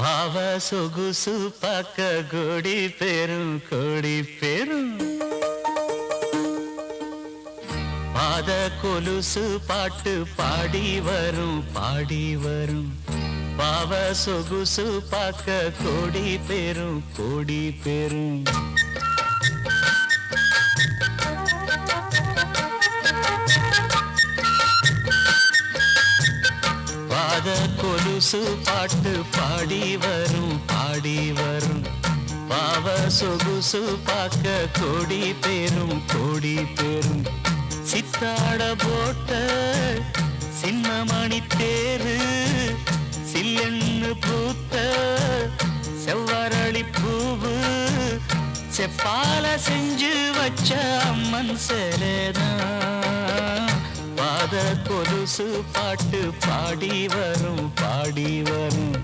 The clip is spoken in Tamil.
பாவ சொகுசு பார்க்க கோடி பெரும் கோடி பெரும் பாத கொலுசு பாட்டு பாடி வரும் பாடி வரும் பாவ சொகுசு பார்க்க கோடி பெரும் கோடி பெரும் பாத கொலுசு பாட்டு பாடி வரும் பாடி வரும் பாவ சொகுசு பார்க்க கோடி பெரும் கோடி பெரும் சித்தாட போட்ட சின்னமணி தேரு சில்லெண்ணு பூத்த செவ்வரளி பூவு செப்பால செஞ்சு வச்ச அம்மன் சேலேதான் பாத கொலுசு பாட்டு பாடி வரும் பாடி வரும்